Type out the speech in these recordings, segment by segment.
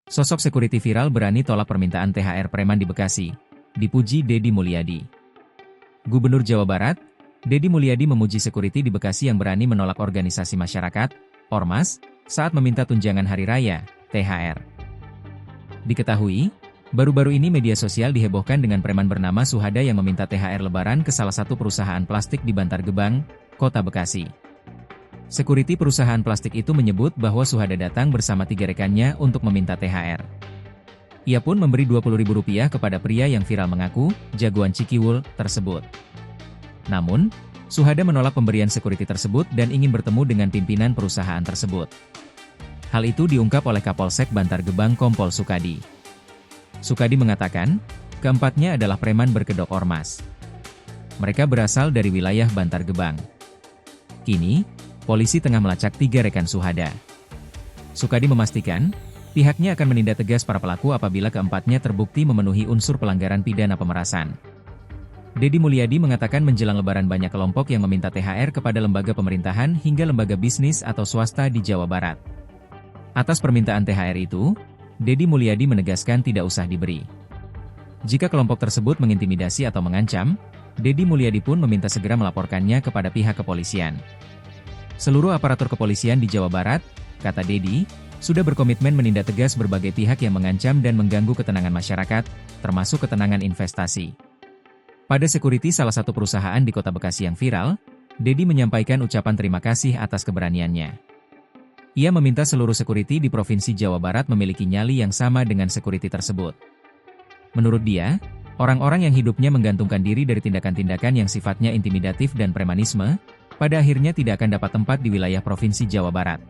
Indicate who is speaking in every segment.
Speaker 1: Sosok security viral berani tolak permintaan THR preman di Bekasi. Dipuji Deddy Mulyadi. Gubernur Jawa Barat, Deddy Mulyadi memuji security di Bekasi yang berani menolak organisasi masyarakat, ormas, saat meminta tunjangan hari raya, THR. Diketahui, baru-baru ini media sosial dihebohkan dengan preman bernama Suhada yang meminta THR lebaran ke salah satu perusahaan plastik di Bantar Gebang, Kota Bekasi. Security perusahaan plastik itu menyebut bahwa Suhada datang bersama 3 rekannya untuk meminta THR. Ia pun memberi Rp20.000 kepada pria yang viral mengaku jagoan Cikiwul tersebut. Namun, Suhada menolak pemberian security tersebut dan ingin bertemu dengan pimpinan perusahaan tersebut. Hal itu diungkap oleh Kapolsek Bantar Gebang Kompol Sukadi. Sukadi mengatakan, keempatnya adalah preman berkedok ormas. Mereka berasal dari wilayah Bantar Gebang. Kini, polisi tengah melacak 3 rekan Suhada. Sukadi memastikan, pihaknya akan menindak tegas para pelaku apabila keempatnya terbukti memenuhi unsur pelanggaran pidana pemerasan. Deddy Mulyadi mengatakan menjelang Lebaran banyak kelompok yang meminta THR kepada lembaga pemerintahan hingga lembaga bisnis atau swasta di Jawa Barat. Atas permintaan THR itu, Deddy Mulyadi menegaskan tidak usah diberi. Jika kelompok tersebut mengintimidasi atau mengancam, Deddy Mulyadi pun meminta segera melaporkannya kepada pihak kepolisian. Seluruh aparatur kepolisian di Jawa Barat, kata Deddy, sudah berkomitmen menindak tegas berbagai pihak yang mengancam dan mengganggu ketenangan masyarakat, termasuk ketenangan investasi. Pada security salah satu perusahaan di Kota Bekasi yang viral, Deddy menyampaikan ucapan terima kasih atas keberaniannya. Ia meminta seluruh security di Provinsi Jawa Barat memiliki nyali yang sama dengan security tersebut. Menurut dia, orang-orang yang hidupnya menggantungkan diri dari tindakan-tindakan yang sifatnya intimidatif dan premanisme, pada akhirnya tidak akan dapat tempat di wilayah Provinsi Jawa Barat.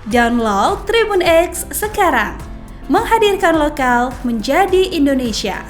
Speaker 2: Download Tribun X sekarang, menghadirkan lokal menjadi Indonesia.